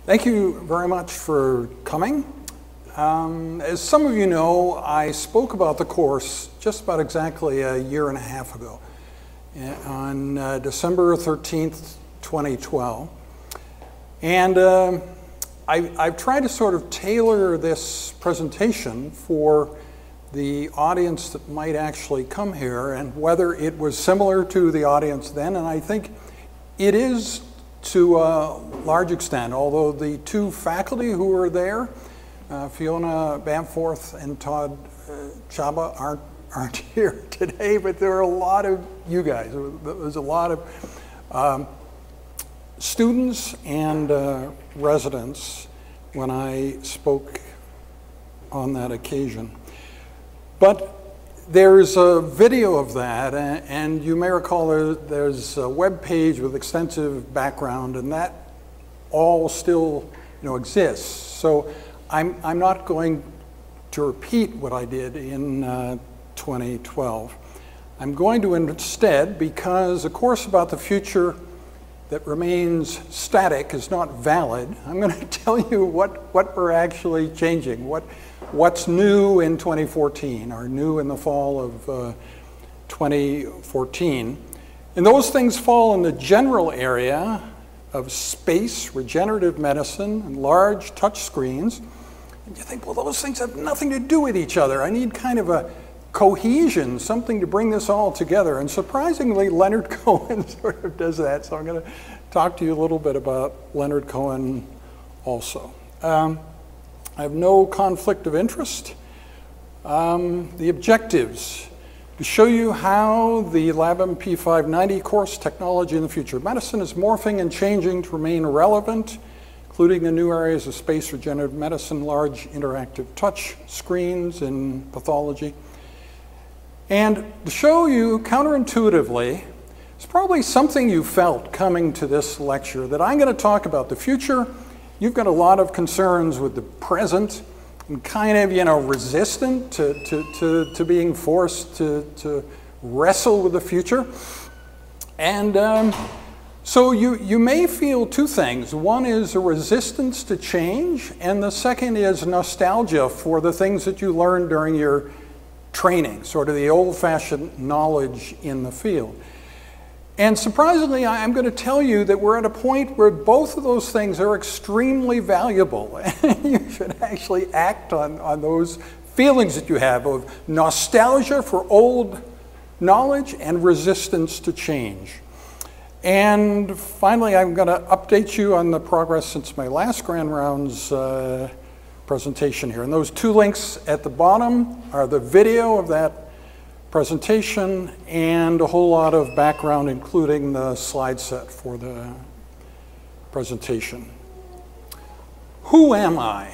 Thank you very much for coming. As some of you know, I spoke about the course just about exactly a year and a half ago on December 13th, 2012. And I've tried to sort of tailor this presentation for the audience that might actually come here and whether it was similar to the audience then, and I think it is to a large extent, although the two faculty who were there, Fiona Bamforth and Todd Chaba, aren't here today, but there are a lot of you guys. There's a lot of students and residents when I spoke on that occasion. But there's a video of that, and you may recall there's a web page with extensive background, and that all still exists. So I'm not going to repeat what I did in 2012. I'm going to instead, because a course about the future that remains static is not valid, I'm going to tell you what we're actually changing, what's new in 2014, or new in the fall of 2014. And those things fall in the general area of space, regenerative medicine, and large touch screens. And you think, well, those things have nothing to do with each other. I need kind of a cohesion, something to bring this all together. And surprisingly, Leonard Cohen sort of does that. So I'm going to talk to you a little bit about Leonard Cohen also. I have no conflict of interest. The objectives: to show you how the LabMP 590 course, Technology in the Future of Medicine, is morphing and changing to remain relevant, including the new areas of space, regenerative medicine, large interactive touch screens in pathology. And to show you counterintuitively, it's probably something you felt coming to this lecture, that I'm going to talk about the future. You've got a lot of concerns with the present and kind of, resistant to being forced to wrestle with the future. And so you may feel two things. One is a resistance to change, and the second is nostalgia for the things that you learned during your training, sort of the old-fashioned knowledge in the field. And surprisingly, I'm going to tell you that we're at a point where both of those things are extremely valuable. And you should actually act on those feelings that you have of nostalgia for old knowledge and resistance to change. And finally, I'm going to update you on the progress since my last Grand Rounds presentation here. And those two links at the bottom are the video of that presentation and a whole lot of background, including the slide set for the presentation. Who am I?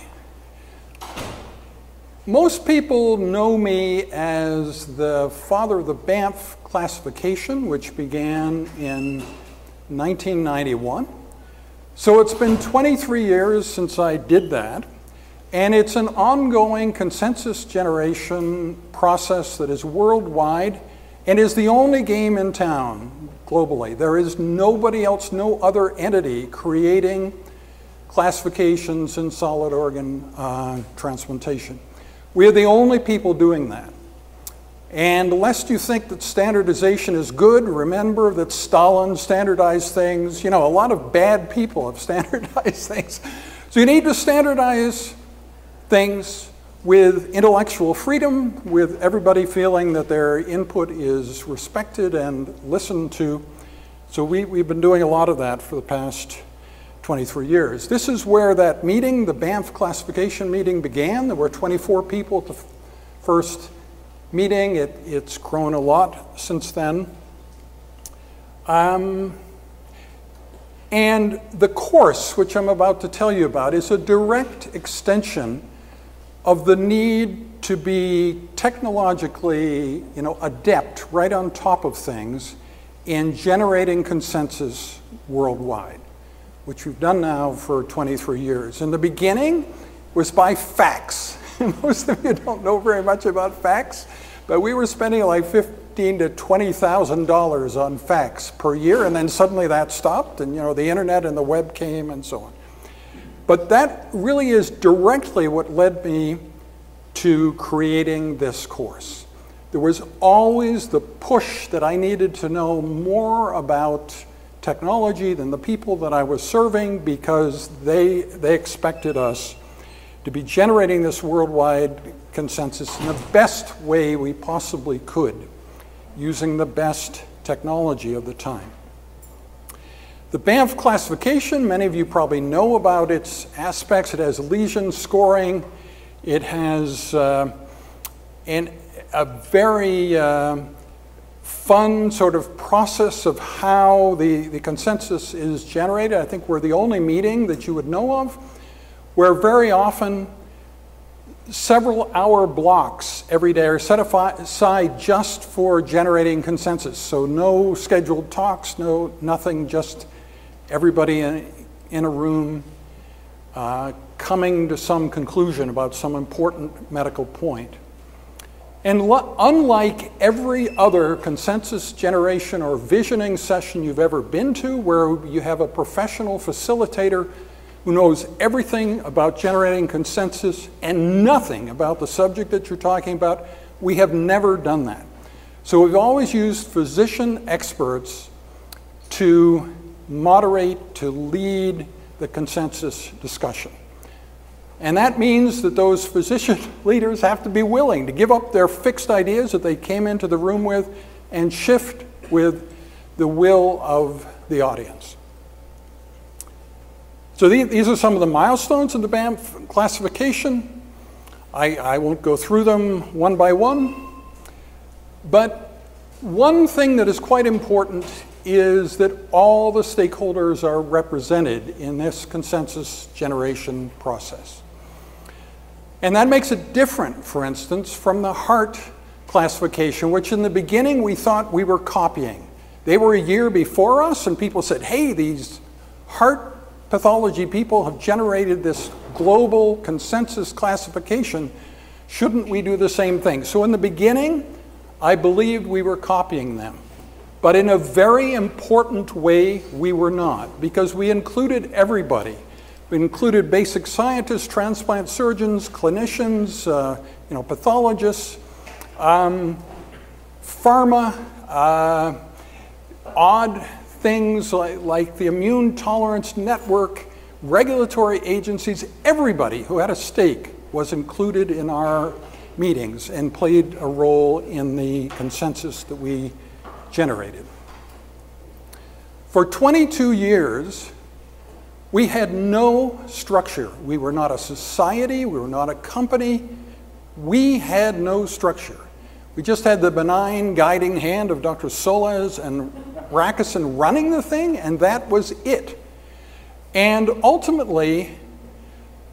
Most people know me as the father of the Banff classification, which began in 1991. So it's been 23 years since I did that. And it's an ongoing consensus generation process that is worldwide and is the only game in town globally. There is nobody else, no other entity creating classifications in solid organ transplantation. We are the only people doing that. And lest you think that standardization is good, remember that Stalin standardized things. A lot of bad people have standardized things. So you need to standardize things with intellectual freedom, with everybody feeling that their input is respected and listened to. So we've been doing a lot of that for the past 23 years. This is where that meeting, the Banff classification meeting, began. There were 24 people at the first meeting. It's grown a lot since then. And the course, which I'm about to tell you about, is a direct extension of the need to be technologically, adept, right on top of things in generating consensus worldwide, which we've done now for 23 years. In the beginning was by fax. Most of you don't know very much about fax, but we were spending like $15,000 to $20,000 on fax per year, and then suddenly that stopped, and the internet and the web came and so on. But that really is directly what led me to creating this course. There was always the push that I needed to know more about technology than the people that I was serving, because they expected us to be generating this worldwide consensus in the best way we possibly could, using the best technology of the time. The Banff classification, many of you probably know about its aspects. It has lesion scoring. It has a very fun sort of process of how the consensus is generated. I think we're the only meeting that you would know of where very often several hour blocks every day are set aside just for generating consensus. So no scheduled talks, nothing, just everybody in a room coming to some conclusion about some important medical point. And unlike every other consensus generation or visioning session you've ever been to, where you have a professional facilitator who knows everything about generating consensus and nothing about the subject that you're talking about, we have never done that. So we've always used physician experts to moderate, to lead the consensus discussion. And that means that those physician leaders have to be willing to give up their fixed ideas that they came into the room with and shift with the will of the audience. So these are some of the milestones in the Banff classification. I won't go through them one by one, but one thing that is quite important is that all the stakeholders are represented in this consensus generation process. And that makes it different, for instance, from the heart classification, which in the beginning we thought we were copying. They were a year before us, and people said, hey, these heart pathology people have generated this global consensus classification. Shouldn't we do the same thing? So in the beginning, I believed we were copying them. But in a very important way, we were not, because we included everybody. We included basic scientists, transplant surgeons, clinicians, pathologists, pharma, odd things like the immune tolerance network, regulatory agencies. Everybody who had a stake was included in our meetings and played a role in the consensus that we generated. For 22 years, we had no structure. We were not a society, we were not a company. We had no structure. We just had the benign guiding hand of Dr. Solez and Rackison running the thing, and that was it. And ultimately,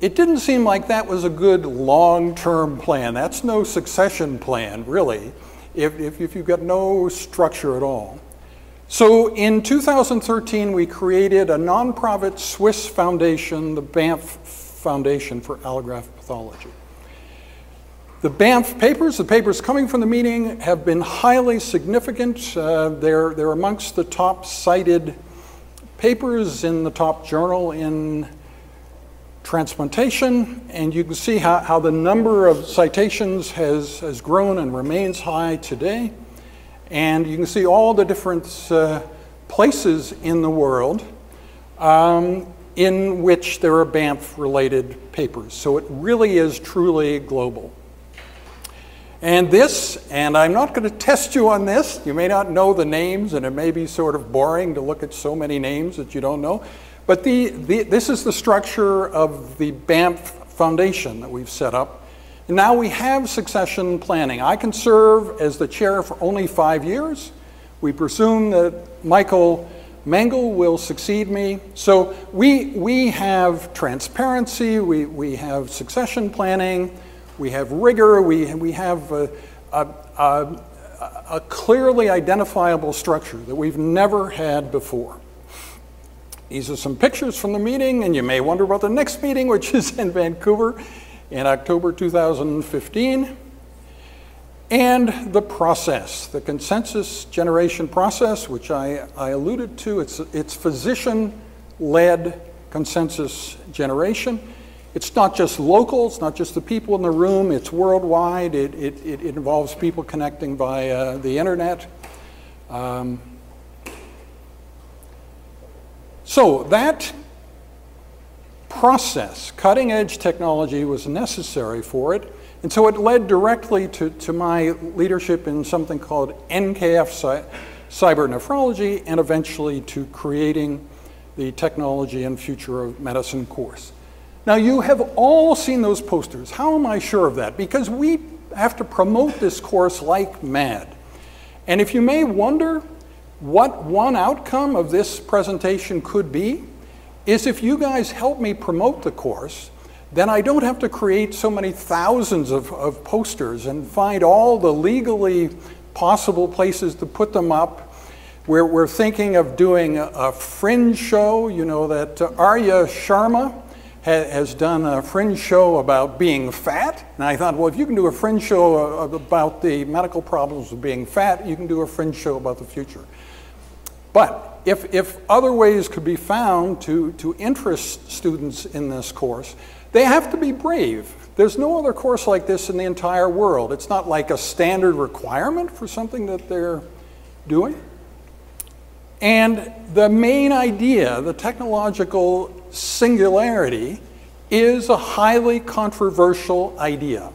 it didn't seem like that was a good long-term plan. That's no succession plan, really, if you've got no structure at all. So in 2013, we created a nonprofit Swiss foundation, the Banff Foundation for Allograft Pathology. The Banff papers, the papers coming from the meeting, have been highly significant. They're amongst the top cited papers in the top journal in Transplantation, and you can see how the number of citations has grown and remains high today. And you can see all the different places in the world in which there are Banff-related papers. So it really is truly global. And this, and I'm not going to test you on this, you may not know the names, and it may be sort of boring to look at so many names that you don't know, but this is the structure of the Banff Foundation that we've set up. And now we have succession planning. I can serve as the chair for only 5 years. We presume that Michael Mangel will succeed me. So we have transparency, we have succession planning, we have rigor, we have a clearly identifiable structure that we've never had before. These are some pictures from the meeting, and you may wonder about the next meeting, which is in Vancouver in October 2015. And the process, the consensus generation process, which I alluded to, it's physician-led consensus generation. It's not just local, it's not just the people in the room, it's worldwide. It involves people connecting via the internet. So that process, cutting edge technology, was necessary for it. And so it led directly to my leadership in something called NKF Cyber Nephrology, and eventually to creating the Technology and Future of Medicine course. Now, you have all seen those posters. How am I sure of that? Because we have to promote this course like mad. And if you may wonder what one outcome of this presentation could be, is if you guys help me promote the course, then I don't have to create so many thousands of posters and find all the legally possible places to put them up. We're thinking of doing a fringe show. You know that Arya Sharma has done a fringe show about being fat. And I thought, well, if you can do a fringe show about the medical problems of being fat, you can do a fringe show about the future. But if other ways could be found to interest students in this course, they have to be brave. There's no other course like this in the entire world. It's not like a standard requirement for something that they're doing. And the main idea, the technological singularity, is a highly controversial idea.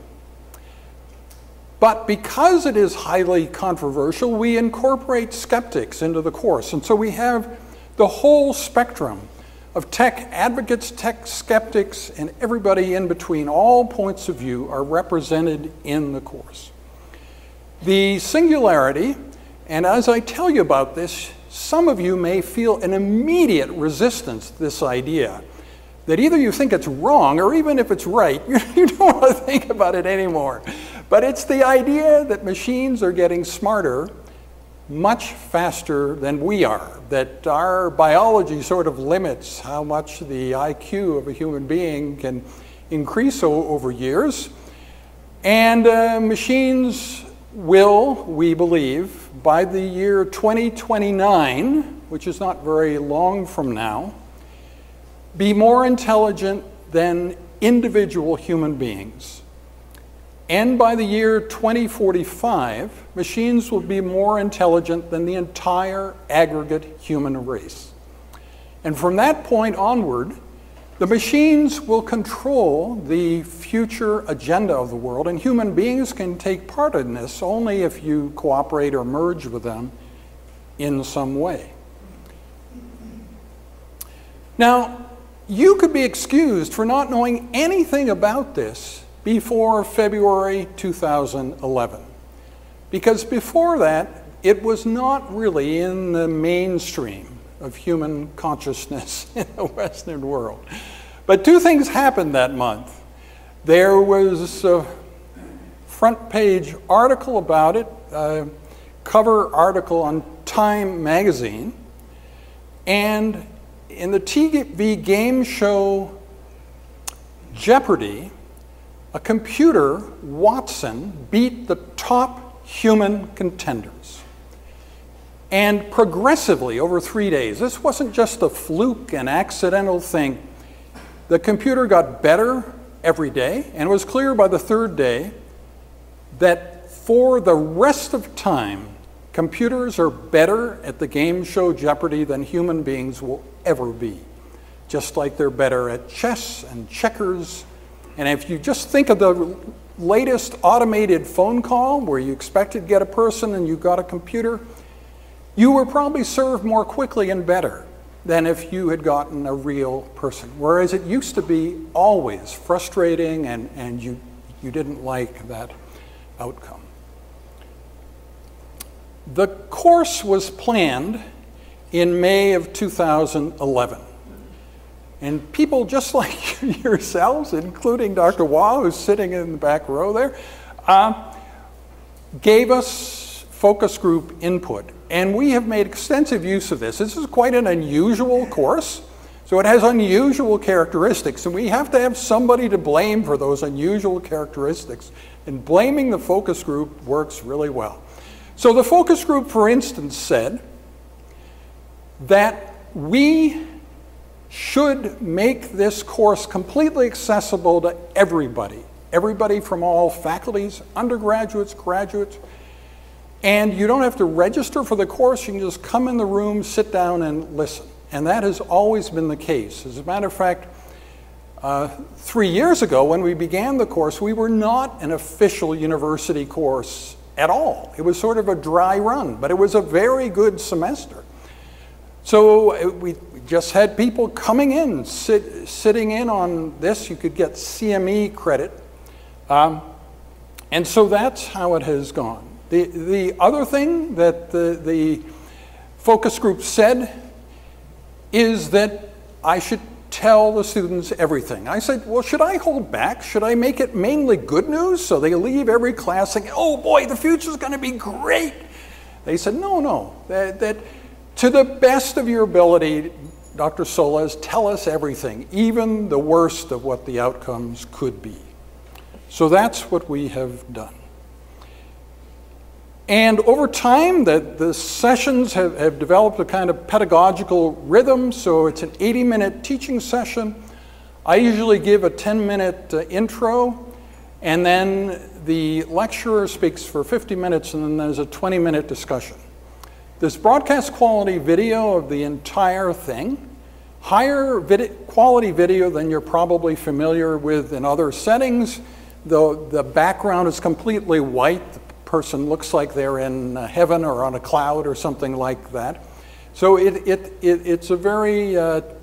But because it is highly controversial, we incorporate skeptics into the course. And so we have the whole spectrum of tech advocates, tech skeptics, and everybody in between. All points of view are represented in the course. The singularity, and as I tell you about this, some of you may feel an immediate resistance to this idea, that either you think it's wrong, or even if it's right, you don't want to think about it anymore. But it's the idea that machines are getting smarter much faster than we are, that our biology sort of limits how much the IQ of a human being can increase over years. And machines will, we believe, by the year 2029, which is not very long from now, be more intelligent than individual human beings. And by the year 2045, machines will be more intelligent than the entire aggregate human race. And from that point onward, the machines will control the future agenda of the world, and human beings can take part in this only if you cooperate or merge with them in some way. Now, you could be excused for not knowing anything about this before February 2011. Because before that, it was not really in the mainstream of human consciousness in the Western world. But two things happened that month. There was a front page article about it, a cover article on Time magazine, and in the TV game show Jeopardy, a computer, Watson, beat the top human contenders. And progressively, over 3 days, this wasn't just a fluke, an accidental thing. The computer got better every day, and it was clear by the third day that for the rest of time, computers are better at the game show Jeopardy than human beings will ever be. Just like they're better at chess and checkers. And if you just think of the latest automated phone call where you expected to get a person and you got a computer, you were probably served more quickly and better than if you had gotten a real person. Whereas it used to be always frustrating and you didn't like that outcome. The course was planned in May of 2011. And people just like yourselves, including Dr. Wah, who's sitting in the back row there, gave us focus group input. And we have made extensive use of this. This is quite an unusual course, so it has unusual characteristics. And we have to have somebody to blame for those unusual characteristics. And blaming the focus group works really well. So the focus group, for instance, said that we should make this course completely accessible to everybody. Everybody from all faculties, undergraduates, graduates. And you don't have to register for the course. You can just come in the room, sit down, and listen. And that has always been the case. As a matter of fact, 3 years ago when we began the course, we were not an official university course at all. It was sort of a dry run, but it was a very good semester. So we just had people coming in, sitting in on this. You could get CME credit. And so that's how it has gone. The other thing that the focus group said is that I should tell the students everything. I said, well, should I hold back? Should I make it mainly good news so they leave every class saying, oh boy, the future's going to be great? They said, no, that to the best of your ability, Dr. Solez, tell us everything, even the worst of what the outcomes could be. So that's what we have done. And over time, the sessions have developed a kind of pedagogical rhythm, so it's an 80-minute teaching session. I usually give a 10-minute intro, and then the lecturer speaks for 50 minutes, and then there's a 20-minute discussion. This broadcast quality video of the entire thing, higher quality video than you're probably familiar with in other settings, though the background is completely white. Person looks like they're in heaven or on a cloud or something like that. So it's a very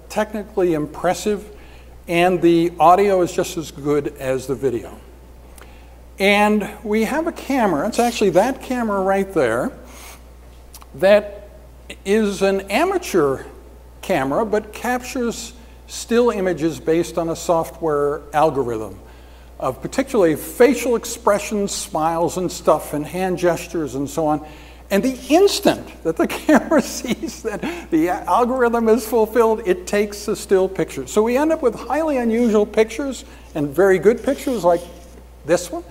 technically impressive, and the audio is just as good as the video. And we have a camera, it's actually that camera right there, that is an amateur camera but captures still images based on a software algorithm of particularly facial expressions, smiles and stuff, and hand gestures and so on. And the instant that the camera sees that the algorithm is fulfilled, it takes a still picture. So we end up with highly unusual pictures and very good pictures like this one.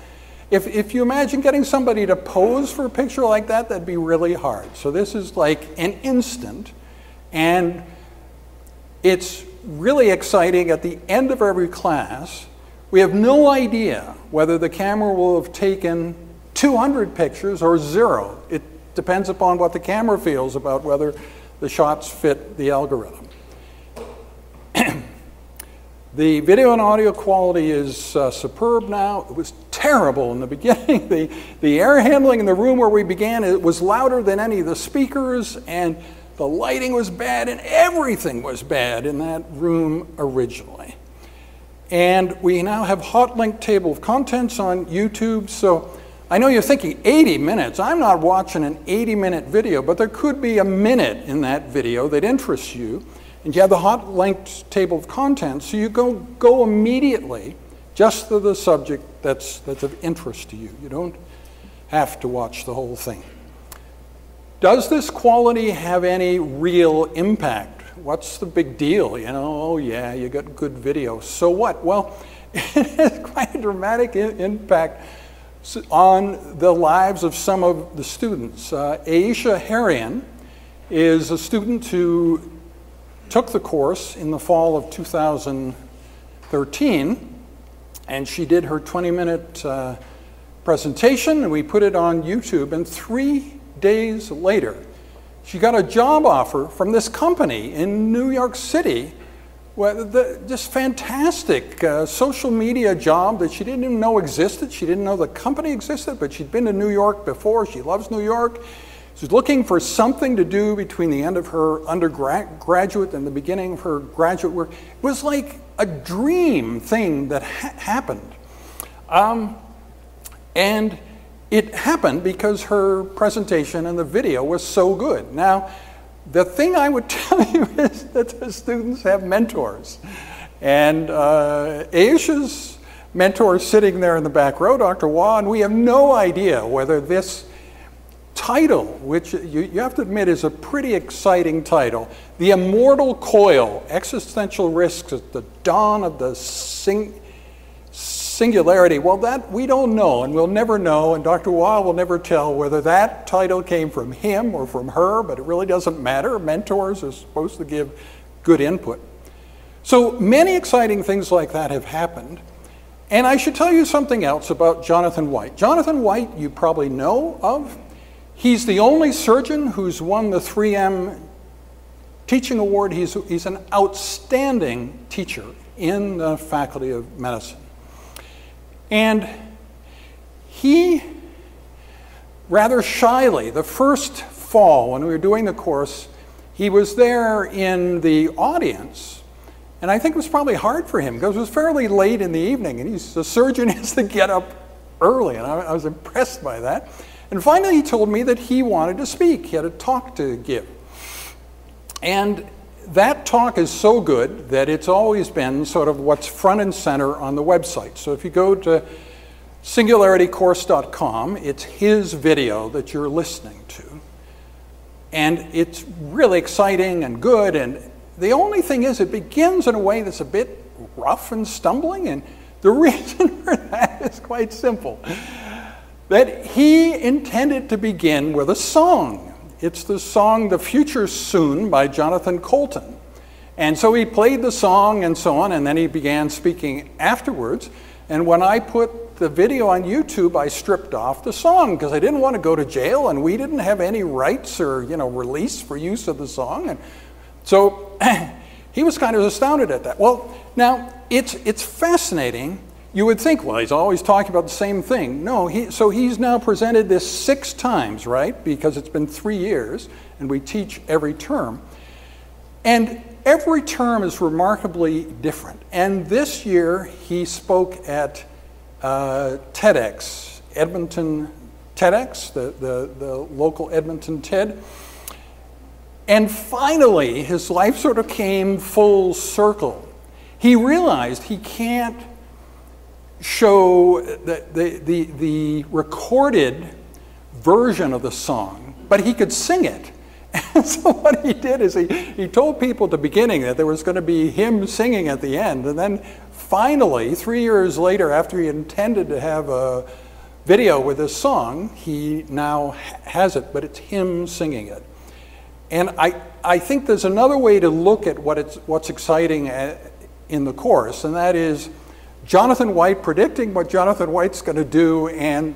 If you imagine getting somebody to pose for a picture like that, that'd be really hard. So this is like an instant, and it's really exciting. At the end of every class, we have no idea whether the camera will have taken 200 pictures or 0. It depends upon what the camera feels about whether the shots fit the algorithm. The video and audio quality is superb now. It was terrible in the beginning. The air handling in the room where we began, it was louder than any of the speakers, and the lighting was bad, and everything was bad in that room originally. And we now have hot link table of contents on YouTube. So I know you're thinking 80 minutes. I'm not watching an 80-minute video, but there could be a minute in that video that interests you. And you have the hot linked table of contents, so you go immediately just to the subject that's of interest to you. You don't have to watch the whole thing. Does this quality have any real impact? What's the big deal? You know, oh yeah, you got good video. So what? Well, it has quite a dramatic impact on the lives of some of the students. Aisha Harian is a student who took the course in the fall of 2013, and she did her 20-minute presentation, and we put it on YouTube, and 3 days later, she got a job offer from this company in New York City, just fantastic social media job that she didn't even know existed. She didn't know the company existed, but she'd been to New York before. She loves New York. She's looking for something to do between the end of her undergraduate and the beginning of her graduate work. It was like a dream thing that happened. And it happened because her presentation and the video was so good. Now, the thing I would tell you is that the students have mentors. And Aisha's mentor is sitting there in the back row, Dr. Wah, and we have no idea whether this title, which you have to admit is a pretty exciting title, The Immortal Coil, Existential Risks at the Dawn of the Singularity. Well, that we don't know, and we'll never know, and Dr. Wah will never tell whether that title came from him or from her, but it really doesn't matter. Mentors are supposed to give good input. So many exciting things like that have happened. And I should tell you something else about Jonathan White. Jonathan White, you probably know of. He's the only surgeon who's won the 3M Teaching Award. He's an outstanding teacher in the Faculty of Medicine. And he, rather shyly, the first fall when we were doing the course, he was there in the audience. And I think it was probably hard for him because it was fairly late in the evening, and he's a surgeon, he has to get up early, and I was impressed by that. And finally he told me that he wanted to speak. He had a talk to give. And that talk is so good that it's always been sort of what's front and center on the website. So if you go to singularitycourse.com, it's his video that you're listening to. And it's really exciting and good, and the only thing is it begins in a way that's a bit rough and stumbling, and the reason for that is quite simple. That he intended to begin with a song. It's the song "The Future Soon" by Jonathan Colton. And so he played the song and so on, and then he began speaking afterwards. And when I put the video on YouTube, I stripped off the song because I didn't want to go to jail, and we didn't have any rights or, release for use of the song. And so he was kind of astounded at that. Well, now, it's fascinating. You would think, well, he's always talking about the same thing. No, so he's now presented this 6 times, right? Because it's been 3 years, and we teach every term. And every term is remarkably different. And this year, he spoke at TEDx, Edmonton TEDx, the local Edmonton TED. And finally, his life sort of came full circle. He realized he can't show the recorded version of the song, but he could sing it. And so what he did is he told people at the beginning that there was going to be him singing at the end. And then finally, 3 years later, after he intended to have a video with this song, he now has it, but it's him singing it. And I think there's another way to look at what's exciting in the course, and that is Jonathan White predicting what Jonathan White's going to do, and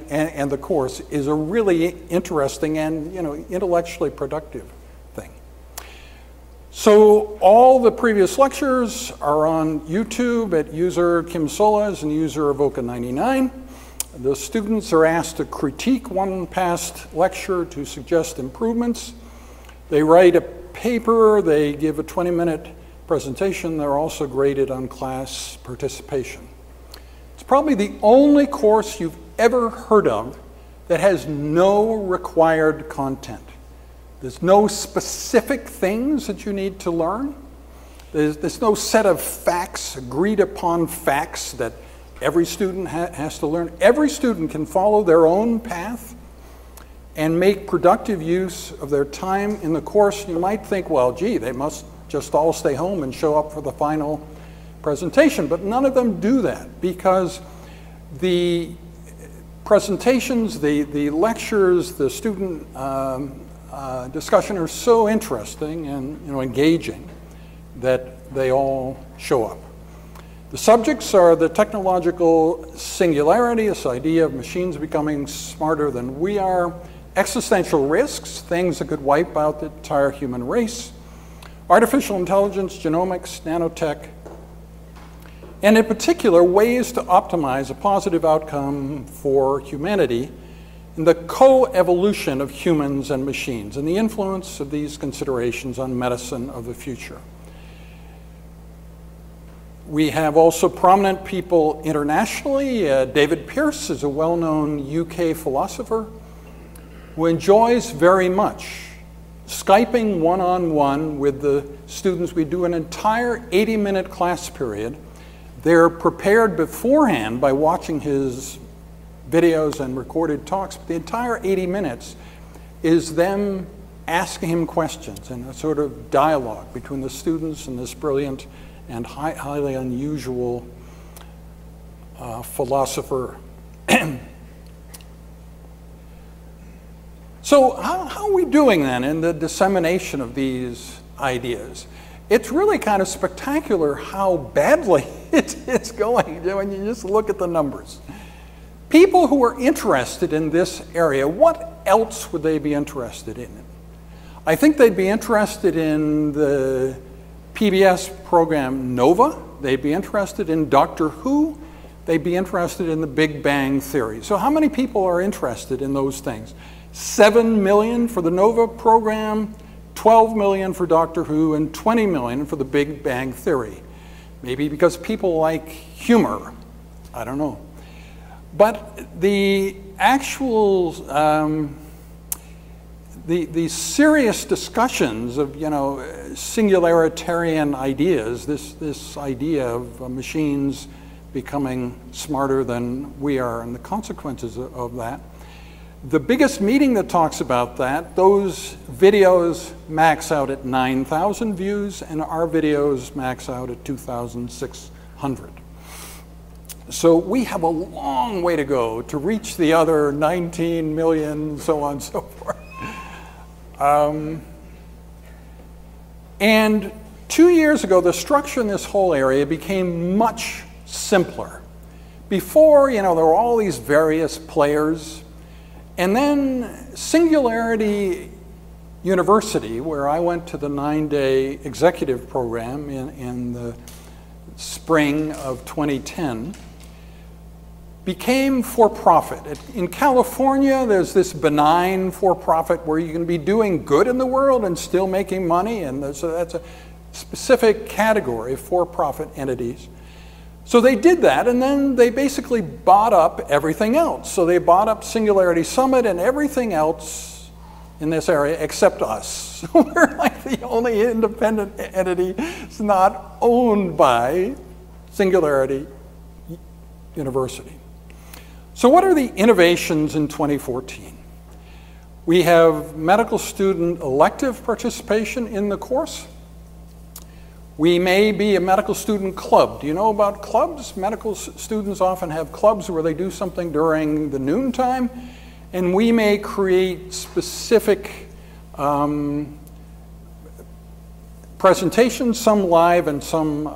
the course is a really interesting and intellectually productive thing. So all the previous lectures are on YouTube at user Kim Solez and user Avoca99. The students are asked to critique one past lecture to suggest improvements. They write a paper, they give a 20-minute presentation. They're also graded on class participation. It's probably the only course you've ever heard of that has no required content. There's no specific things that you need to learn. There's no set of facts, agreed upon facts that every student has to learn. Every student can follow their own path and make productive use of their time in the course. You might think, well, gee, they must just all stay home and show up for the final presentation, but none of them do that because the presentations, the lectures, the student discussion are so interesting and engaging that they all show up. The subjects are the technological singularity, this idea of machines becoming smarter than we are, existential risks, things that could wipe out the entire human race, artificial intelligence, genomics, nanotech, and in particular, ways to optimize a positive outcome for humanity in the co-evolution of humans and machines and the influence of these considerations on medicine of the future. We have also prominent people internationally. David Pearce is a well-known UK philosopher who enjoys very much Skyping one-on-one with the students. We do an entire 80-minute class period. They're prepared beforehand by watching his videos and recorded talks. But the entire 80 minutes is them asking him questions and a sort of dialogue between the students and this brilliant and highly unusual philosopher. So how are we doing then in the dissemination of these ideas? It's really kind of spectacular how badly it's going when you just look at the numbers. People who are interested in this area, what else would they be interested in? I think they'd be interested in the PBS program Nova. They'd be interested in Doctor Who. They'd be interested in the Big Bang Theory. So how many people are interested in those things? 7 million for the Nova program, 12 million for Doctor Who, and 20 million for the Big Bang Theory. Maybe because people like humor. I don't know. But the actual, the serious discussions of, singularitarian ideas, this idea of machines becoming smarter than we are and the consequences of that. The biggest meeting that talks about that, those videos max out at 9,000 views, and our videos max out at 2,600. So we have a long way to go to reach the other 19 million, so on and so forth. And 2 years ago, the structure in this whole area became much simpler. Before, there were all these various players. And then Singularity University, where I went to the 9-day executive program in the spring of 2010, became for-profit. In California, there's this benign for-profit where you can be doing good in the world and still making money, and so that's a specific category of for-profit entities. So they did that, and then they basically bought up everything else. So they bought up Singularity Summit and everything else in this area except us. So we're like the only independent entity that's not owned by Singularity University. So what are the innovations in 2014? We have medical student elective participation in the course. We may be a medical student club. Do you know about clubs? Medical students often have clubs where they do something during the noontime, and we may create specific presentations, some live and some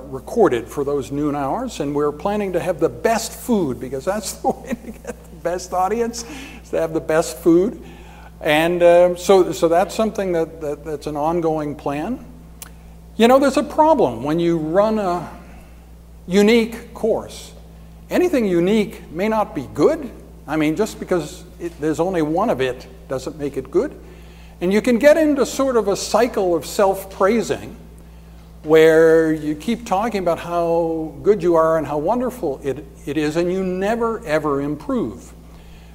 recorded for those noon hours, and we're planning to have the best food, because that's the way to get the best audience, is to have the best food. And so that's something that's an ongoing plan. There's a problem when you run a unique course. Anything unique may not be good. I mean, just because there's only one of it doesn't make it good. And you can get into sort of a cycle of self-praising where you keep talking about how good you are and how wonderful it is, and you never, ever improve.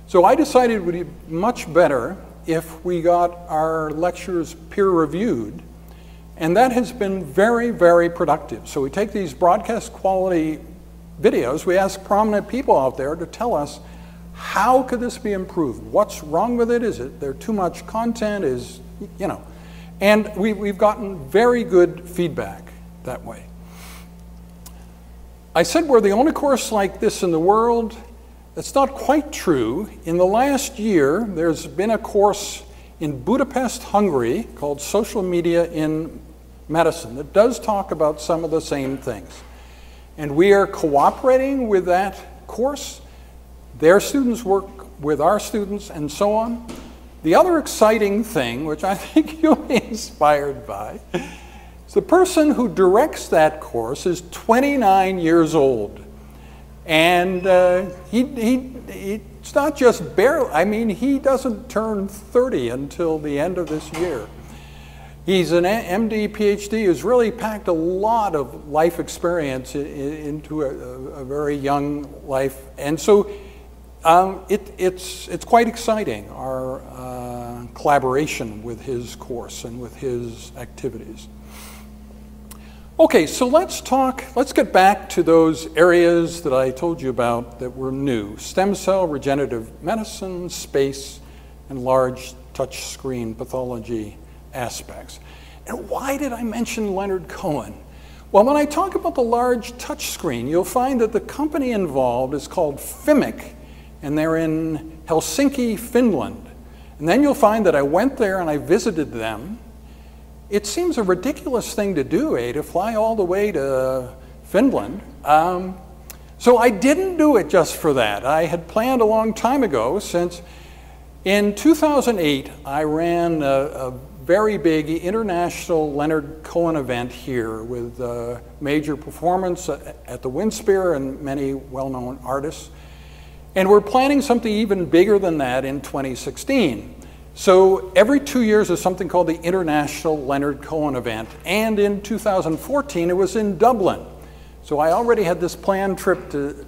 So I decided it would be much better if we got our lectures peer-reviewed. And that has been very, very productive. So we take these broadcast quality videos, we ask prominent people out there to tell us, how could this be improved? What's wrong with it? Is there too much content? And we've gotten very good feedback that way. I said we're the only course like this in the world. That's not quite true. In the last year, there's been a course in Budapest, Hungary, called Social Media in Medicine that does talk about some of the same things. And we are cooperating with that course. Their students work with our students and so on. The other exciting thing, which I think you'll be inspired by, is the person who directs that course is 29 years old. And it's not just barely, I mean, he doesn't turn 30 until the end of this year. He's an MD, PhD, who's really packed a lot of life experience into a very young life. And so it's quite exciting, our collaboration with his course and with his activities. Okay, so let's get back to those areas that I told you about that were new. Stem cell, regenerative medicine, space, and large touch screen pathology aspects. And why did I mention Leonard Cohen? Well, when I talk about the large touch screen, you'll find that the company involved is called Fimic, and they're in Helsinki, Finland. And then you'll find that I went there and I visited them, it seems a ridiculous thing to do, to fly all the way to Finland. So I didn't do it just for that. I had planned a long time ago, since in 2008 I ran a very big international Leonard Cohen event here with major performance at the Windspear and many well-known artists. And we're planning something even bigger than that in 2016. So every 2 years is something called the International Leonard Cohen event. And in 2014, it was in Dublin. So I already had this planned trip to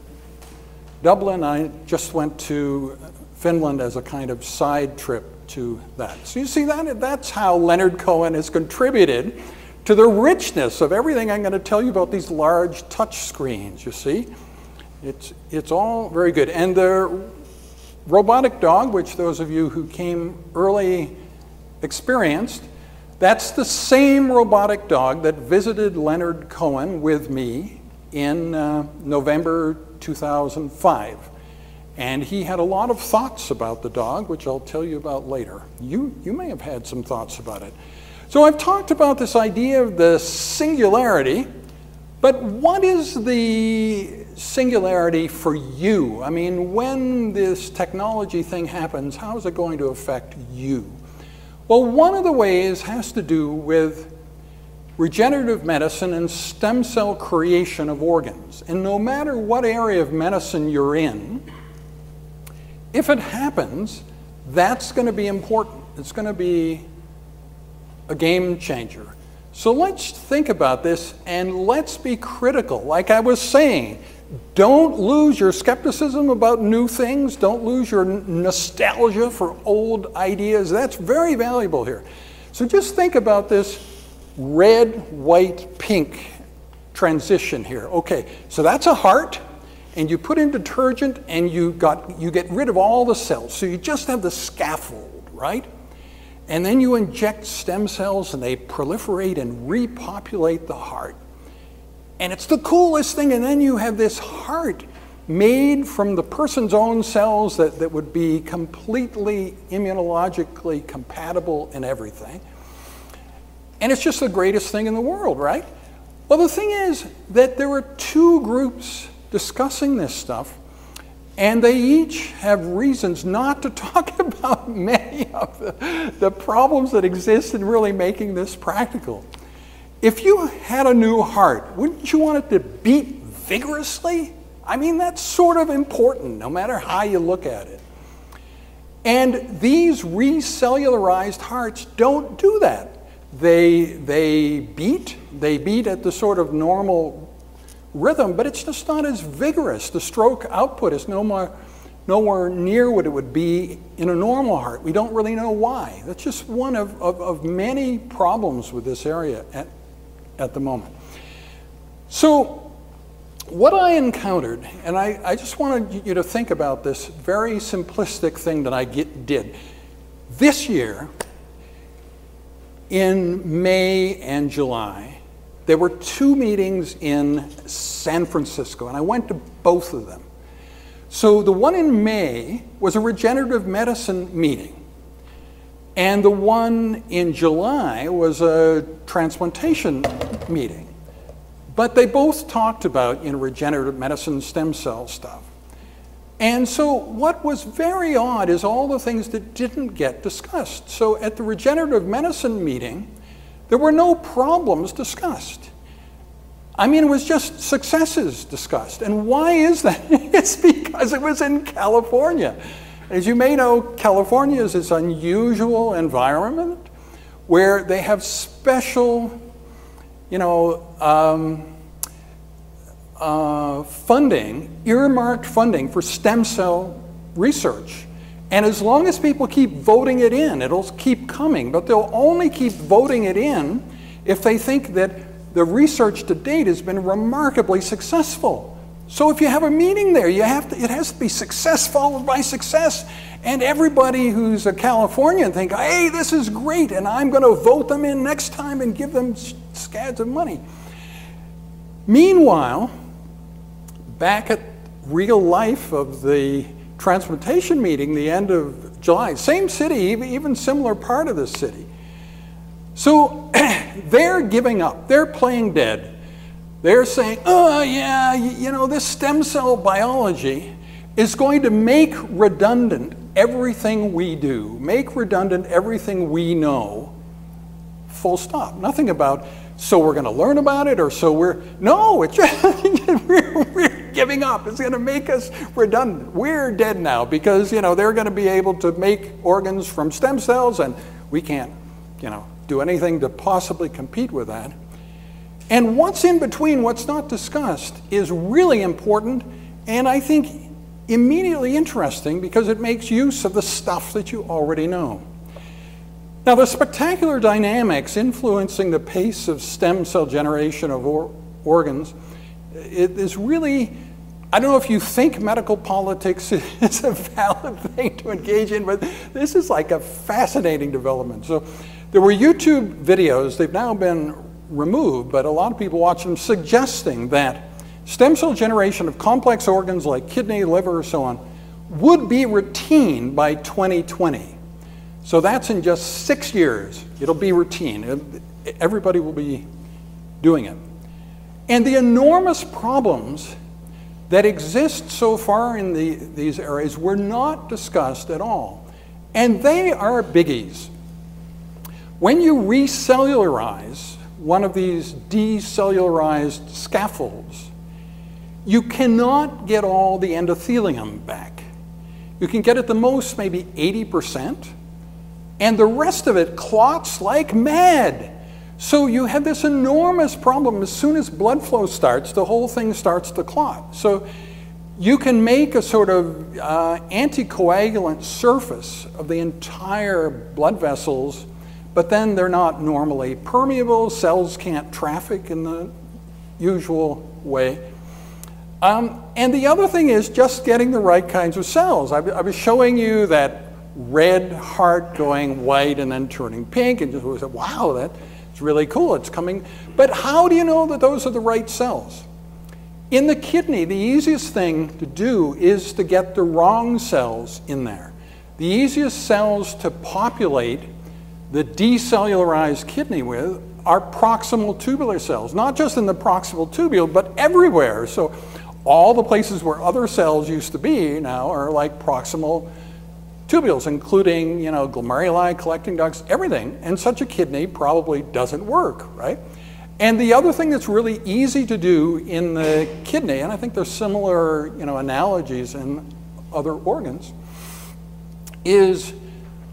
Dublin. I just went to Finland as a kind of side trip to that. So you see, that's how Leonard Cohen has contributed to the richness of everything I'm going to tell you about these large touch screens, you see. It's all very good. And the robotic dog, which those of you who came early experienced, that's the same robotic dog that visited Leonard Cohen with me in November 2005. And he had a lot of thoughts about the dog, which I'll tell you about later. You may have had some thoughts about it. So I've talked about this idea of the singularity, but what is the singularity for you? I mean, when this technology thing happens, how is it going to affect you? Well, one of the ways has to do with regenerative medicine and stem cell creation of organs. And no matter what area of medicine you're in, if it happens, that's going to be important. It's going to be a game changer. So let's think about this and let's be critical. Like I was saying, don't lose your skepticism about new things. Don't lose your nostalgia for old ideas. That's very valuable here. So just think about this red, white, pink transition here. Okay, so that's a heart. And you put in detergent and you get rid of all the cells. So you just have the scaffold, right? And then you inject stem cells and they proliferate and repopulate the heart. And it's the coolest thing. And then you have this heart made from the person's own cells that would be completely immunologically compatible and everything. And it's just the greatest thing in the world, right? Well, the thing is that there were two groups discussing this stuff, and they each have reasons not to talk about many of the problems that exist in really making this practical. If you had a new heart, wouldn't you want it to beat vigorously? I mean, that's sort of important, no matter how you look at it. And these recellularized hearts don't do that. They beat at the sort of normal rhythm, but it's just not as vigorous. The stroke output is nowhere near what it would be in a normal heart. We don't really know why. That's just one of many problems with this area at the moment. So what I encountered, and I just wanted you to think about this very simplistic thing that I did. This year, in May and July, there were two meetings in San Francisco, and I went to both of them. So the one in May was a regenerative medicine meeting, and the one in July was a transplantation meeting. But they both talked about regenerative medicine stem cell stuff. And so what was very odd is all the things that didn't get discussed. So at the regenerative medicine meeting, there were no problems discussed. I mean, it was just successes discussed. And why is that? It's because it was in California. As you may know, California is this unusual environment where they have special, funding, earmarked funding for stem cell research. And as long as people keep voting it in, it'll keep coming. But they'll only keep voting it in if they think that the research to date has been remarkably successful. So if you have a meeting there, it has to be success followed by success. And everybody who's a Californian think, hey, this is great, and I'm going to vote them in next time and give them scads of money. Meanwhile, back at real life of the transplantation meeting, the end of July, same city, even similar part of the city. So they're giving up. They're playing dead. They're saying, oh yeah, you know, this stem cell biology is going to make redundant everything we do, make redundant everything we know, full stop. Nothing about, so we're going to learn about it, or so we're, no, it's we're giving up. It's going to make us redundant. We're dead now because, you know, they're going to be able to make organs from stem cells, and we can't, you know, do anything to possibly compete with that. And what's in between, what's not discussed, is really important, and I think immediately interesting because it makes use of the stuff that you already know. Now, the spectacular dynamics influencing the pace of stem cell generation of organs, it is really, I don't know if you think medical politics is a valid thing to engage in, but this is like a fascinating development. So there were YouTube videos, they've now been removed, but a lot of people watch them, suggesting that stem cell generation of complex organs like kidney, liver, so on, would be routine by 2020. So that's in just 6 years. It'll be routine. Everybody will be doing it. And the enormous problems that exist so far in these areas were not discussed at all. And they are biggies. When you recellularize one of these decellularized scaffolds, you cannot get all the endothelium back. You can get at the most maybe 80%, and the rest of it clots like mad. So you have this enormous problem. As soon as blood flow starts, the whole thing starts to clot. So you can make a sort of anticoagulant surface of the entire blood vessels, but then they're not normally permeable. Cells can't traffic in the usual way. And the other thing is just getting the right kinds of cells. I was showing you that red heart going white and then turning pink, and just was like, wow, that's really cool, it's coming. But how do you know that those are the right cells? In the kidney, the easiest thing to do is to get the wrong cells in there. The easiest cells to populate the decellularized kidney with are proximal tubular cells, not just in the proximal tubule, but everywhere. So all the places where other cells used to be now are like proximal tubules, including, you know, glomeruli, collecting ducts, everything. And such a kidney probably doesn't work, right? And the other thing that's really easy to do in the kidney, and I think there's similar, you know, analogies in other organs, is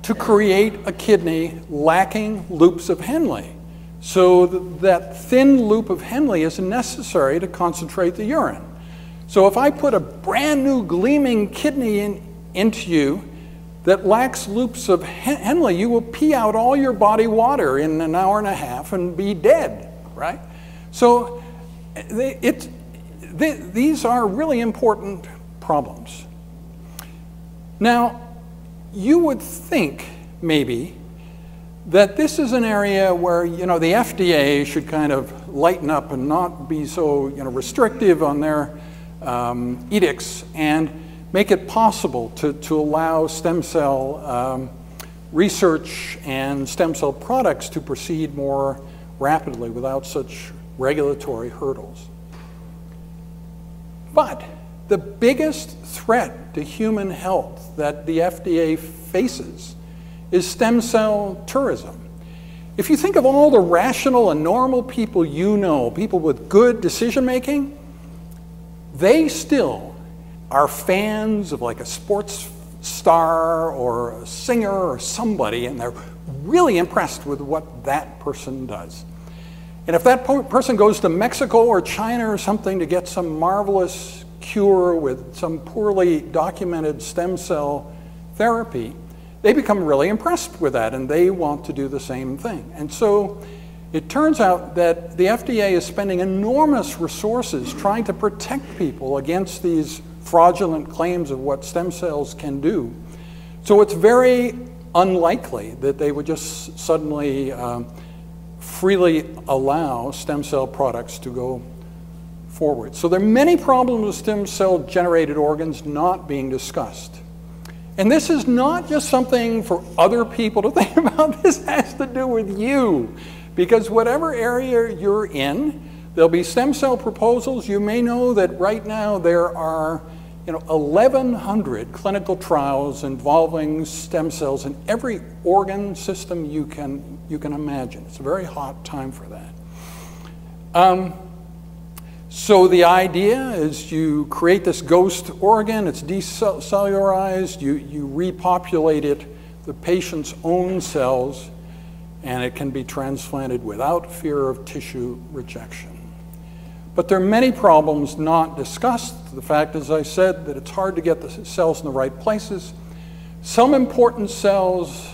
to create a kidney lacking loops of Henle. So that thin loop of Henle is necessary to concentrate the urine. So if I put a brand new gleaming kidney into you that lacks loops of Henle, you will pee out all your body water in an hour and a half and be dead, right? So these are really important problems. Now, you would think maybe that this is an area where, you know, the FDA should kind of lighten up and not be so, you know, restrictive on their edicts and make it possible to allow stem cell research and stem cell products to proceed more rapidly without such regulatory hurdles. But the biggest threat to human health that the FDA faces is stem cell tourism. If you think of all the rational and normal people you know, people with good decision making, they still are fans of like a sports star or a singer or somebody, and they're really impressed with what that person does. And if that person goes to Mexico or China or something to get some marvelous cure with some poorly documented stem cell therapy, they become really impressed with that and they want to do the same thing. And so it turns out that the FDA is spending enormous resources trying to protect people against these fraudulent claims of what stem cells can do. So it's very unlikely that they would just suddenly freely allow stem cell products to go forward. So there are many problems with stem cell generated organs not being discussed. And this is not just something for other people to think about. This has to do with you. Because whatever area you're in, there'll be stem cell proposals. You may know that right now there are 1,100 clinical trials involving stem cells in every organ system you can imagine. It's a very hot time for that. So the idea is you create this ghost organ, it's decellularized, you repopulate it, the patient's own cells, and it can be transplanted without fear of tissue rejection. But there are many problems not discussed. The fact, as I said, that it's hard to get the cells in the right places. Some important cells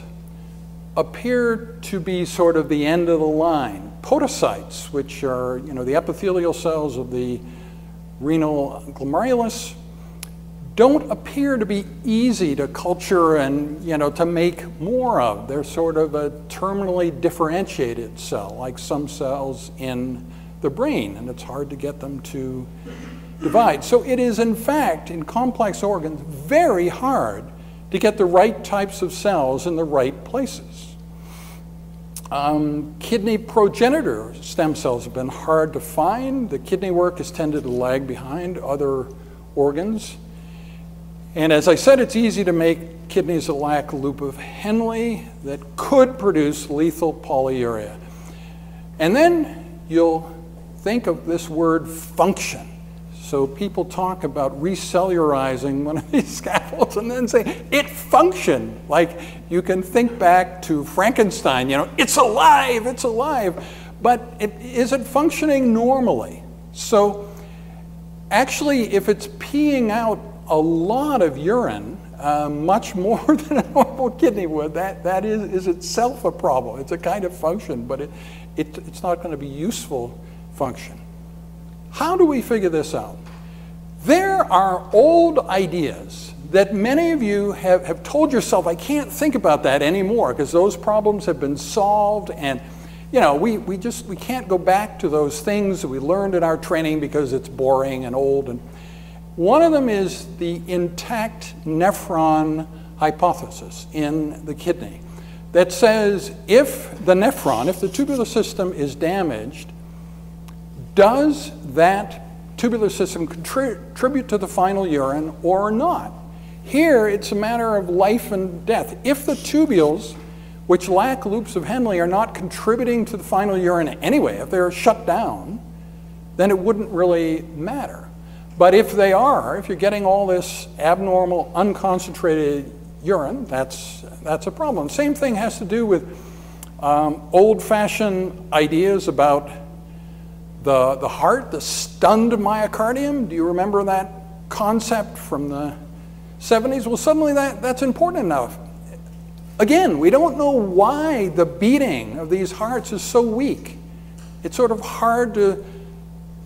appear to be sort of the end of the line. Podocytes, which are the epithelial cells of the renal glomerulus, don't appear to be easy to culture and to make more of. They're sort of a terminally differentiated cell, like some cells in the brain, and it's hard to get them to divide. So it is, in fact, in complex organs, very hard to get the right types of cells in the right places. Kidney progenitor stem cells have been hard to find. The kidney work has tended to lag behind other organs. And as I said, it's easy to make kidneys that lack a loop of Henle that could produce lethal polyuria. And then you'll think of this word function. So people talk about recellularizing one of these scaffolds and then say, it functioned. Like you can think back to Frankenstein, it's alive, it's alive. But is it functioning normally? So actually, if it's peeing out a lot of urine, much more than a normal kidney would, that is itself a problem. It's a kind of function, but it's not going to be useful function. How do we figure this out? There are old ideas that many of you have told yourself, I can't think about that anymore because those problems have been solved, and we can't go back to those things that we learned in our training because it's boring and old. And one of them is the intact nephron hypothesis in the kidney that says if the tubular system is damaged, does that tubular system contribute to the final urine or not? Here, it's a matter of life and death. If the tubules, which lack loops of Henle, are not contributing to the final urine anyway, if they're shut down, then it wouldn't really matter. But if they are, if you're getting all this abnormal, unconcentrated urine, that's a problem. Same thing has to do with old-fashioned ideas about the heart, the stunned myocardium. Do you remember that concept from the 70s? Well, suddenly that's important enough. Again, we don't know why the beating of these hearts is so weak. It's sort of hard to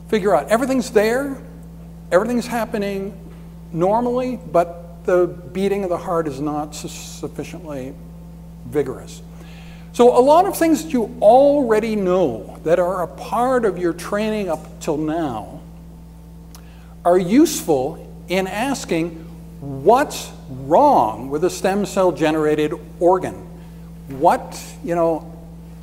figure out. Everything's there, everything's happening normally, but the beating of the heart is not sufficiently vigorous. So a lot of things that you already know that are a part of your training up till now are useful in asking what's wrong with a stem cell generated organ. What,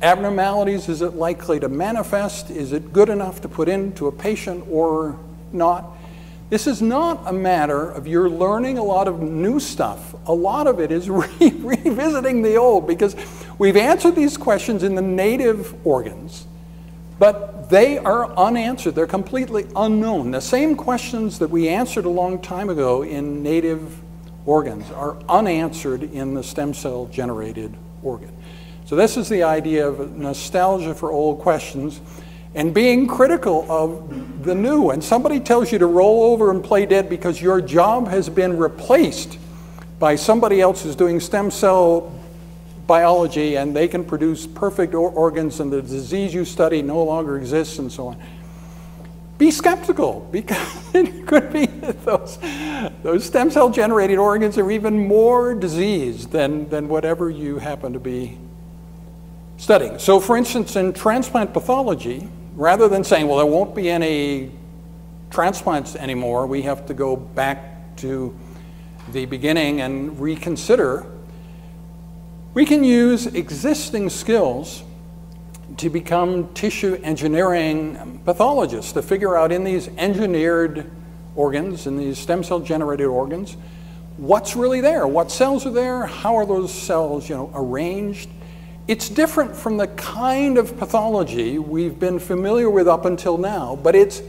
abnormalities is it likely to manifest? Is it good enough to put into a patient or not? This is not a matter of you're learning a lot of new stuff. A lot of it is revisiting the old, because we've answered these questions in the native organs, but they are unanswered. They're completely unknown. The same questions that we answered a long time ago in native organs are unanswered in the stem cell generated organ. So this is the idea of nostalgia for old questions and being critical of the new. When somebody tells you to roll over and play dead because your job has been replaced by somebody else who's doing stem cell biology and they can produce perfect organs and the disease you study no longer exists and so on, be skeptical, because it could be that those stem cell generated organs are even more diseased than whatever you happen to be studying. So for instance, in transplant pathology, rather than saying, well, there won't be any transplants anymore, we have to go back to the beginning and reconsider, we can use existing skills to become tissue engineering pathologists, to figure out in these engineered organs, in these stem cell generated organs, what's really there, what cells are there, how are those cells, arranged. It's different from the kind of pathology we've been familiar with up until now, but it's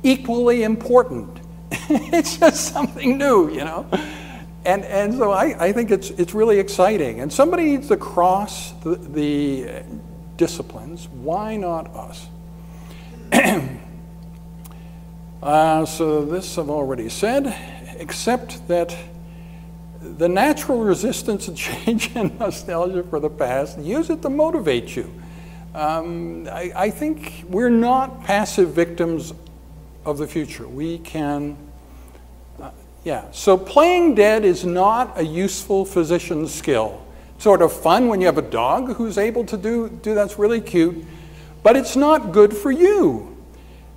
equally important. It's just something new, And so I think it's really exciting. And somebody needs to cross the disciplines. Why not us? So this I've already said, except that the natural resistance to change and nostalgia for the past, use it to motivate you. I think we're not passive victims of the future. We can, so playing dead is not a useful physician's skill. Sort of fun when you have a dog who's able to do that's really cute, but it's not good for you.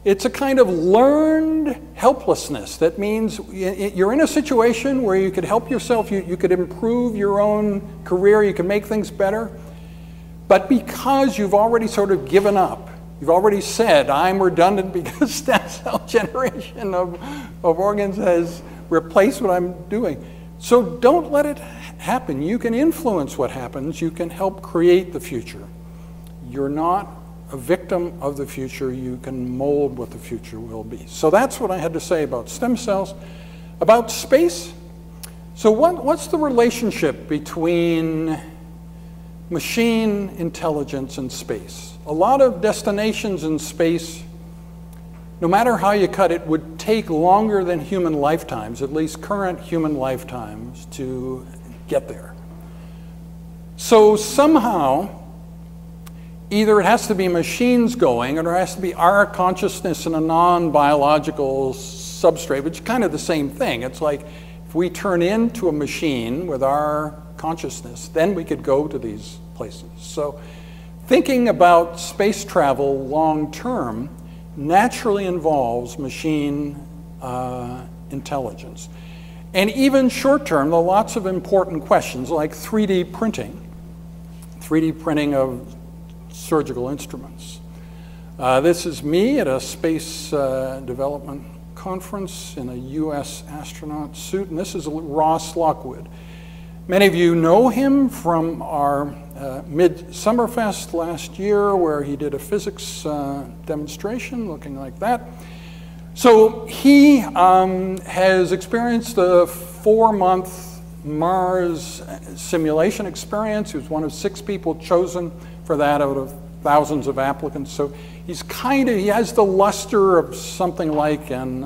It's a kind of learned helplessness. That means you're in a situation where you could help yourself, you could improve your own career, you can make things better, but because you've already sort of given up, you've already said, I'm redundant because stem cell generation of organs has replaced what I'm doing. So don't let it happen. You can influence what happens. You can help create the future. You're not a victim of the future. You can mold what the future will be. So that's what I had to say about stem cells. About space, so what's the relationship between machine intelligence and space? A lot of destinations in space, no matter how you cut it, would take longer than human lifetimes, at least current human lifetimes, to get there. So somehow, either it has to be machines going, or it has to be our consciousness in a non-biological substrate, which is kind of the same thing. It's like if we turn into a machine with our consciousness, then we could go to these places. So thinking about space travel long term naturally involves machine intelligence. And even short term, there are lots of important questions like 3D printing of surgical instruments. This is me at a space development conference in a US astronaut suit, and this is Ross Lockwood. Many of you know him from our Midsummer Fest last year, where he did a physics demonstration looking like that. So he has experienced a 4-month Mars simulation experience. He was one of 6 people chosen for that out of thousands of applicants. So he has the luster of something like an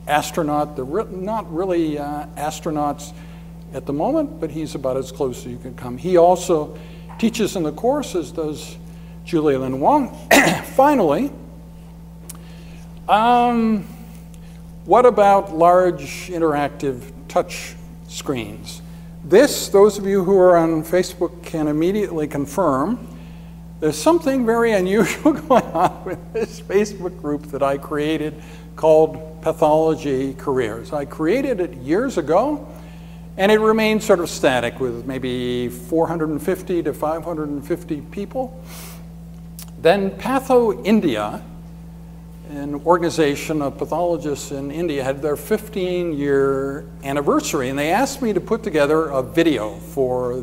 astronaut. They're not really astronauts at the moment, but he's about as close as you can come. He also teaches in the course, as does Julia Lin Wong. Finally, what about large interactive touch screens? This, those of you who are on Facebook can immediately confirm, there's something very unusual going on with this Facebook group that I created called Pathology Careers. I created it years ago, and it remained sort of static with maybe 450 to 550 people. Then Patho India, an organization of pathologists in India, had their 15-year anniversary, and they asked me to put together a video for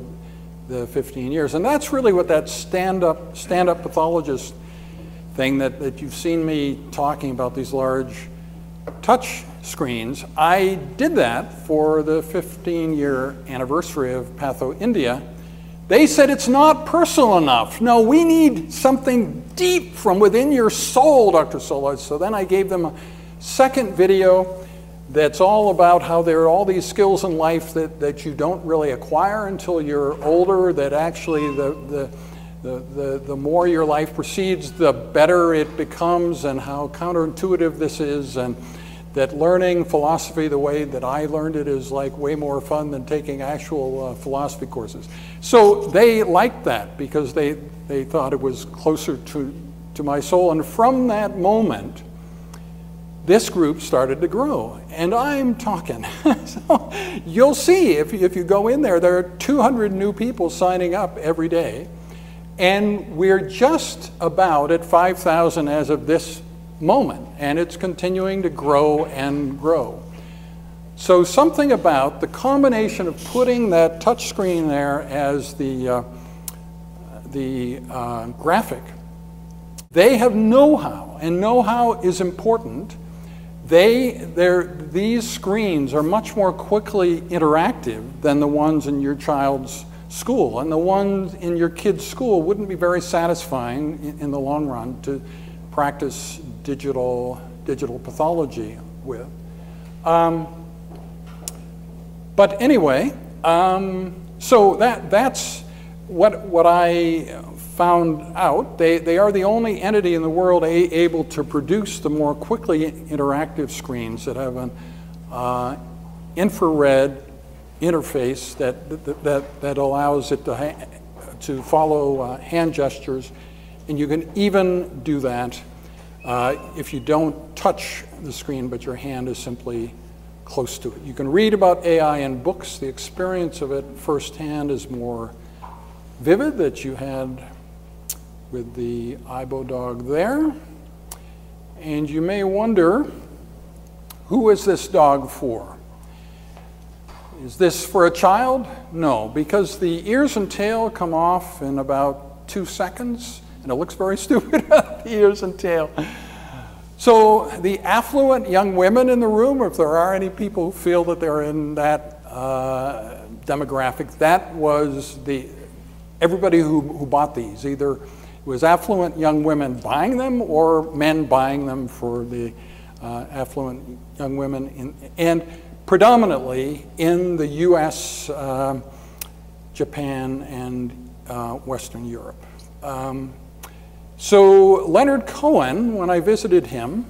the 15 years. And that's really what that stand-up pathologist thing that you've seen me talking about, these large touch screens. I did that for the 15-year anniversary of Patho India. They said it's not personal enough. No, we need something deep from within your soul, Dr. Solez. So then I gave them a second video that's all about how there are all these skills in life that you don't really acquire until you're older, that actually the more your life proceeds, the better it becomes, and how counterintuitive this is, and that learning philosophy the way that I learned it is like way more fun than taking actual philosophy courses. So they liked that because they thought it was closer to my soul. And from that moment, this group started to grow. And I'm talking. So you'll see if you go in there, there are 200 new people signing up every day. And we're just about at 5,000 as of this moment, and it's continuing to grow and grow. So something about the combination of putting that touch screen there as the graphic, they have know-how, and know-how is important. These screens are much more quickly interactive than the ones in your child's school, and the ones in your kid's school wouldn't be very satisfying in the long run to practice digital pathology with. But anyway, so that's what I found out. They are the only entity in the world able to produce the more quickly interactive screens that have an infrared interface that allows it to follow hand gestures, and you can even do that if you don't touch the screen, but your hand is simply close to it. You can read about AI in books. The experience of it firsthand is more vivid, that you had with the Aibo dog there. And you may wonder, who is this dog for? Is this for a child? No, because the ears and tail come off in about 2 seconds, and it looks very stupid, the ears and tail. So the affluent young women in the room, if there are any people who feel that they're in that demographic, that was everybody who bought these. Either it was affluent young women buying them or men buying them for the affluent young women, and predominantly in the US, Japan, and Western Europe. So Leonard Cohen, when I visited him,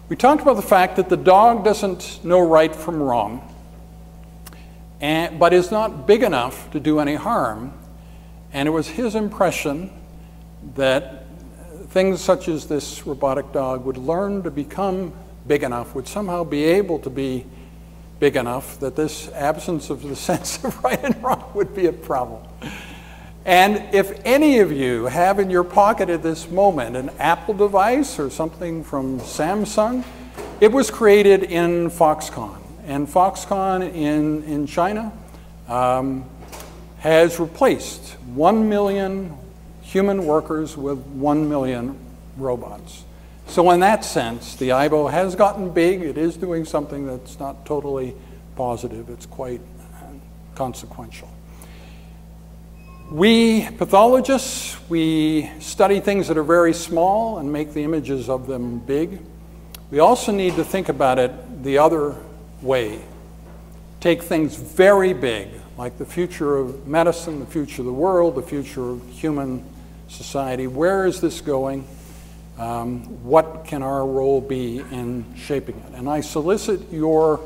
we talked about the fact that the dog doesn't know right from wrong, but is not big enough to do any harm. And it was his impression that things such as this robotic dog would learn to become big enough, would somehow be able to be big enough that this absence of the sense of right and wrong would be a problem. And if any of you have in your pocket at this moment an Apple device or something from Samsung, it was created in Foxconn. And Foxconn in China has replaced 1 million human workers with 1 million robots. So in that sense, the Aibo has gotten big. It is doing something that's not totally positive. It's quite consequential. We pathologists, we study things that are very small and make the images of them big. We also need to think about it the other way. Take things very big, like the future of medicine, the future of the world, the future of human society. Where is this going? What can our role be in shaping it? And I solicit your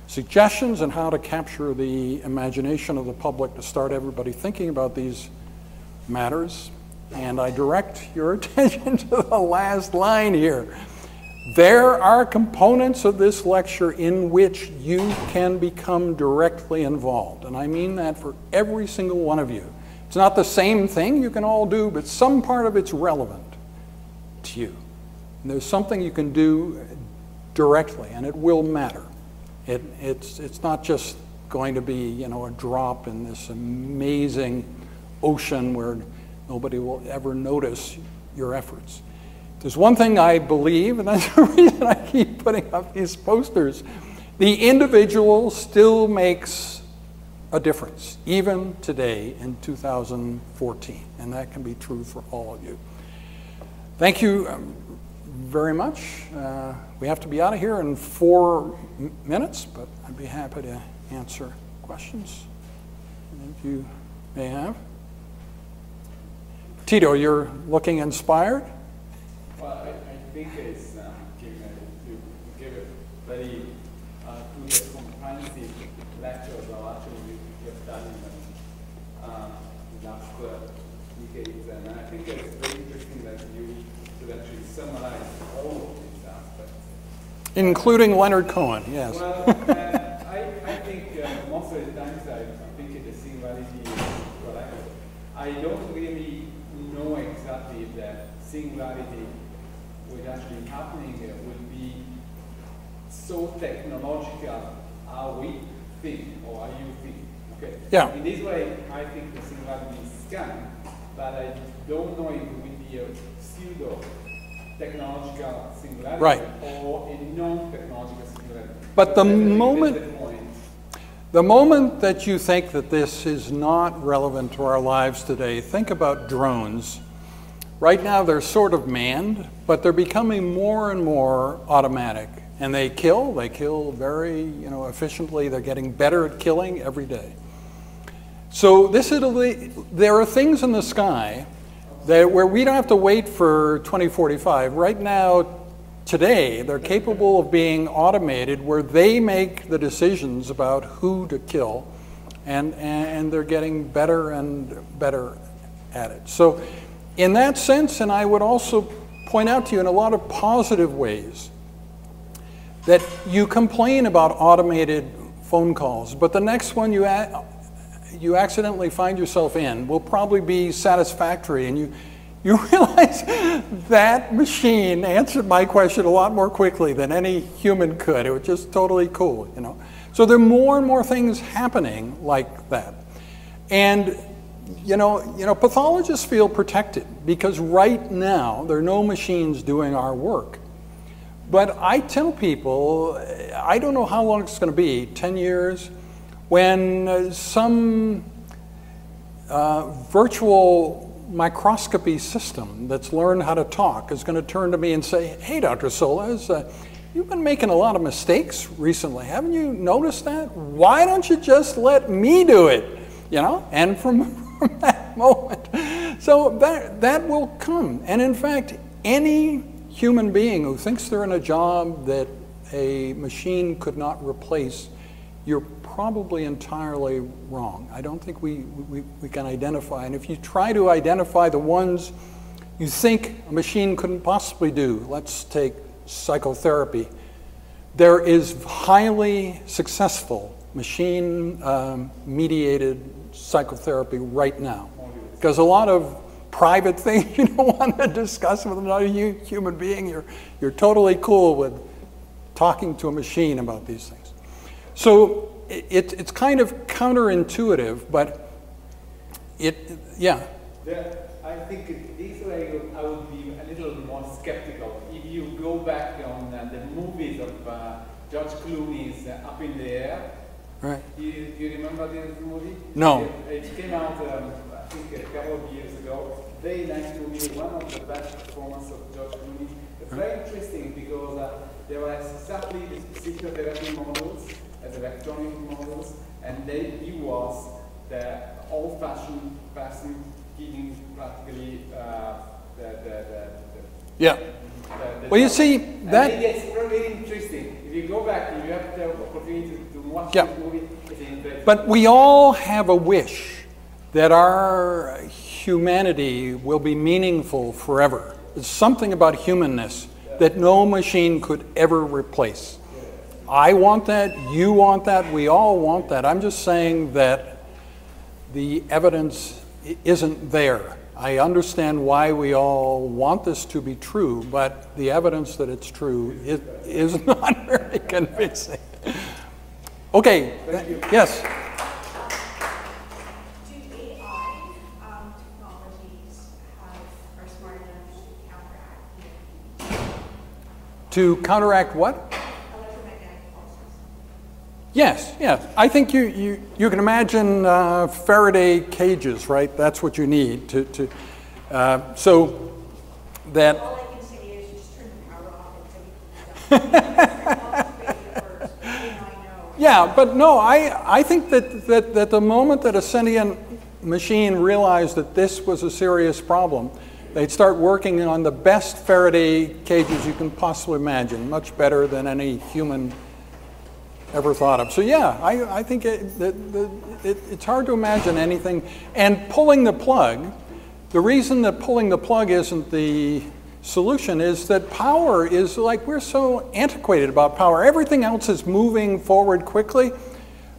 suggestions on how to capture the imagination of the public to start everybody thinking about these matters. And I direct your attention to the last line here. There are components of this lecture in which you can become directly involved. And I mean that for every single one of you. It's not the same thing you can all do, but some part of it's relevant to you. And there's something you can do directly, and it will matter. It's not just going to be, you know, a drop in this amazing ocean where nobody will ever notice your efforts. There's one thing I believe, and that's the reason I keep putting up these posters. The individual still makes a difference, even today in 2014, and that can be true for all of you. Thank you very much. We have to be out of here in 4 minutes, but I'd be happy to answer questions if you may have. Tito, you're looking inspired? Well, I think it's you give a very good comprehensive lecture about what you've done in the last decades, and I think it's very interesting that you could actually summarize all of these aspects. Including Leonard Cohen, yes. Well, I think most of the times I think the singularity is correct. I don't really know exactly if the singularity which actually happening will be so technological how we think or how you think. Okay. Yeah. In this way, I think the singularity is scanned, but I don't know if it will be a pseudo technological singularity Right. or a non-technological singularity. But the moment that you think that this is not relevant to our lives today, think about drones. Right now they're sort of manned, but they're becoming more and more automatic. And they kill very efficiently. They're getting better at killing every day. So there are things in the sky where we don't have to wait for 2045. Right now, today, they're capable of being automated where they make the decisions about who to kill, and they're getting better and better at it. So in that sense, and I would also point out to you in a lot of positive ways, that you complain about automated phone calls, but the next one you accidentally find yourself in will probably be satisfactory, and you realize that machine answered my question a lot more quickly than any human could. It was just totally cool, you know. So there are more and more things happening like that. And you know, pathologists feel protected because right now there are no machines doing our work. But I tell people, I don't know how long it's going to be, 10 years, when some virtual microscopy system that's learned how to talk is going to turn to me and say, hey, Dr. Solez, you've been making a lot of mistakes recently. Haven't you noticed that? Why don't you just let me do it? You know, and from that moment. So that will come. And in fact, any human being who thinks they're in a job that a machine could not replace, you're probably entirely wrong. I don't think we can identify. And if you try to identify the ones you think a machine couldn't possibly do, let's take psychotherapy. There is highly successful machine-mediated psychotherapy right now. Because a lot of private things you don't want to discuss with another human being, you're totally cool with talking to a machine about these things. So it's kind of counterintuitive, but yeah. I think this way I would be a little more skeptical. If you go back on the movies of George Clooney's Up in the Air, right? Do you remember this movie? No. It came out, I think, a couple of years ago. Very nice movie, one of the best performances of George Clooney. It's very interesting because there were exactly the psychotherapy models as electronic models, and then he was the old-fashioned person giving practically yeah. Well, you see, that... And it's really interesting. If you go back, if you have the opportunity to watch yeah. this movie, it's interesting. But we all have a wish that our humanity will be meaningful forever. There's something about humanness that no machine could ever replace. I want that, you want that, we all want that. I'm just saying that the evidence isn't there. I understand why we all want this to be true, but the evidence that it's true is not very convincing. Okay, yes? Do AI technologies are smart enough to counteract? To counteract what? Electromagnetic pulses. Yes, yes. I think you can imagine Faraday cages, right? That's what you need so that. All I can say is just turn the power off and Yeah, but no, I think that the moment that a sentient machine realized that this was a serious problem, they'd start working on the best Faraday cages you can possibly imagine, much better than any human ever thought of. So yeah, I think it's hard to imagine anything. And pulling the plug, the reason that pulling the plug isn't the solution is that power is like, we're so antiquated about power. Everything else is moving forward quickly,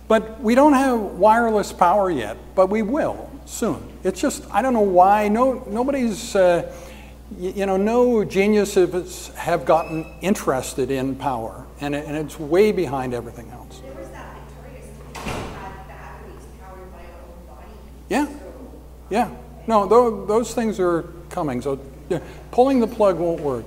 but we don't have wireless power yet, but we will soon. It's just, I don't know why, nobody's, no geniuses have gotten interested in power, and it's way behind everything else. There was that Victoria's who had batteries powered by our own body. Yeah, yeah. No, those things are coming, so yeah, pulling the plug won't work.